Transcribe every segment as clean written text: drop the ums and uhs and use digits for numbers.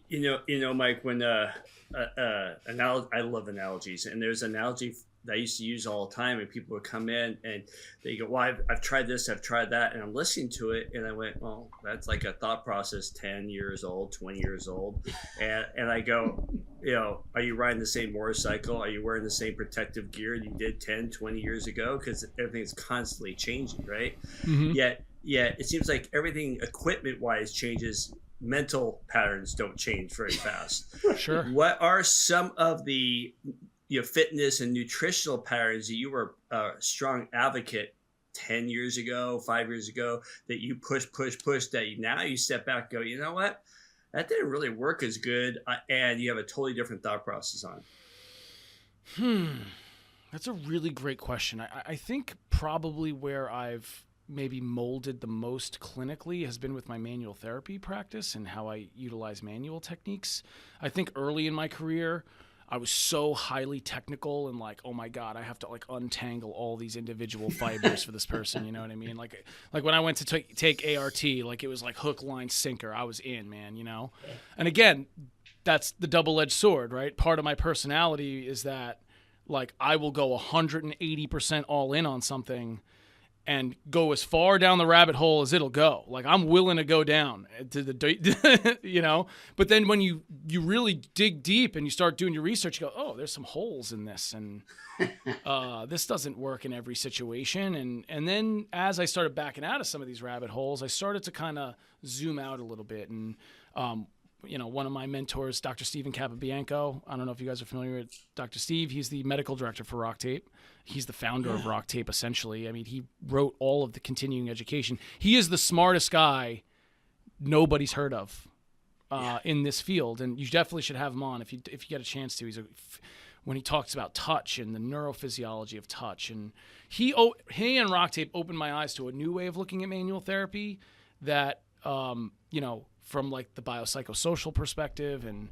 Mike, when I love analogies, and there's an analogy that I used to use all the time, and people would come in and they go, "Well, I've tried this, I've tried that," and I'm listening to it, and I went, "Well, that's like a thought process 10 years old, 20 years old," and I go, are you riding the same motorcycle? Are you wearing the same protective gear you did 10, 20 years ago? Because everything's constantly changing, right? Mm-hmm. Yet it seems like everything equipment wise changes. Mental patterns don't change very fast. Sure. What are some of the fitness and nutritional patterns that you were a strong advocate 10 years ago, 5 years ago, that you push that now you step back and go, you know what, that didn't really work as good, and you have a totally different thought process on? That's a really great question. I think probably where I've maybe molded the most clinically has been with my manual therapy practice and how I utilize manual techniques. I think early in my career, I was so highly technical and like, oh my God, I have to like untangle all these individual fibers for this person. You know what I mean? Like when I went to take ART, like it was like hook, line, sinker. I was in, man, And again, that's the double-edged sword, right? Part of my personality is that like I will go 180% all in on something and go as far down the rabbit hole as it'll go. Like I'm willing to go down to the, but then when you really dig deep and you start doing your research, you go, oh, there's some holes in this. And this doesn't work in every situation. And then as I started backing out of some of these rabbit holes, I started to kind of zoom out a little bit. And, one of my mentors, Dr. Stephen Capabianco, I don't know if you guys are familiar with Dr. Steve. He's the medical director for Rock Tape. He's the founder of Rock Tape, essentially. I mean, he wrote all of the continuing education. He is the smartest guy nobody's heard of in this field, and you definitely should have him on if you get a chance to. When he talks about touch and the neurophysiology of touch, and he and Rock Tape opened my eyes to a new way of looking at manual therapy that from like the biopsychosocial perspective and,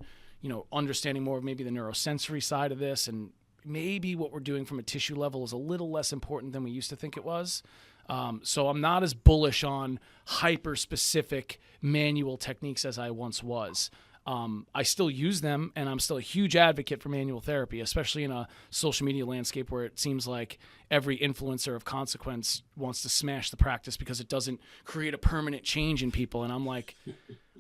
understanding more of maybe the neurosensory side of this, and maybe what we're doing from a tissue level is a little less important than we used to think it was. So I'm not as bullish on hyper-specific manual techniques as I once was. I still use them, and I'm still a huge advocate for manual therapy, especially in a social media landscape where it seems like every influencer of consequence wants to smash the practice because it doesn't create a permanent change in people. And I'm like,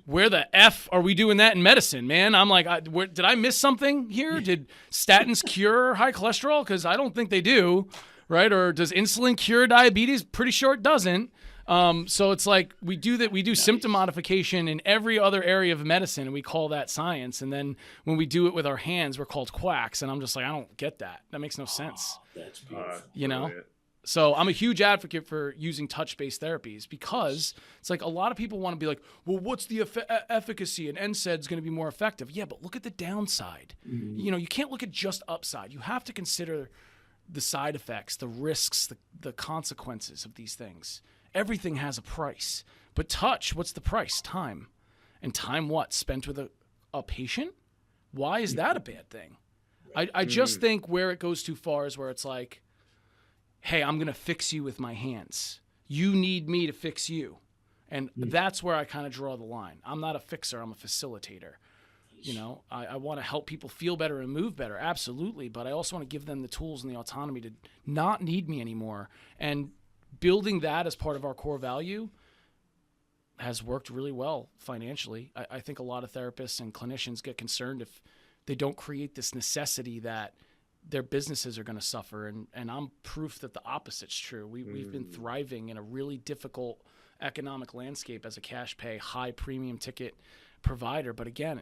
where the F are we doing that in medicine, man? I'm like, did I miss something here? Did statins cure high cholesterol? Because I don't think they do, right? Or does insulin cure diabetes? Pretty sure it doesn't. So it's like we do symptom modification in every other area of medicine, and we call that science. And then when we do it with our hands, we're called quacks. And I'm just like, I don't get that. That makes no sense. That's beautiful. Brilliant. So I'm a huge advocate for using touch-based therapies because it's like a lot of people want to be like, well, what's the efficacy? And NSAID's going to be more effective. Yeah, but look at the downside. Mm-hmm. You can't look at just upside. You have to consider the side effects, the risks, the consequences of these things. Everything has a price. But touch, what's the price? Time. And time what? Spent with a patient? Why is that a bad thing? I just think where it goes too far is where it's like, hey, I'm going to fix you with my hands. You need me to fix you. And that's where I kind of draw the line. I'm not a fixer. I'm a facilitator. I want to help people feel better and move better. Absolutely. But I also want to give them the tools and the autonomy to not need me anymore. And building that as part of our core value has worked really well financially. I think a lot of therapists and clinicians get concerned if they don't create this necessity that their businesses are going to suffer. And I'm proof that the opposite's true. We've been thriving in a really difficult economic landscape as a cash pay, high premium ticket provider. But again,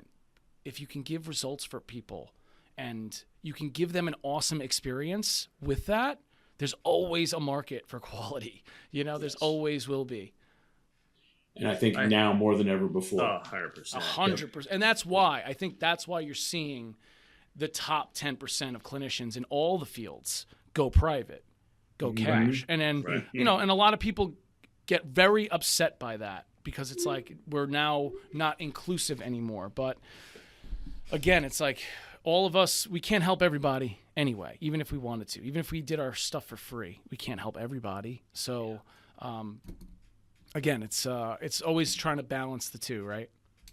if you can give results for people and you can give them an awesome experience with that, there's always a market for quality. There's always will be. And I think now more than ever before. 100%. 100%. And that's why. I think that's why you're seeing the top 10% of clinicians in all the fields go private, go cash. And then, and a lot of people get very upset by that because it's like we're now not inclusive anymore. But again, it's like all of us, we can't help everybody anyway, even if we wanted to. Even if we did our stuff for free, we can't help everybody. So, again, it's always trying to balance the two, right?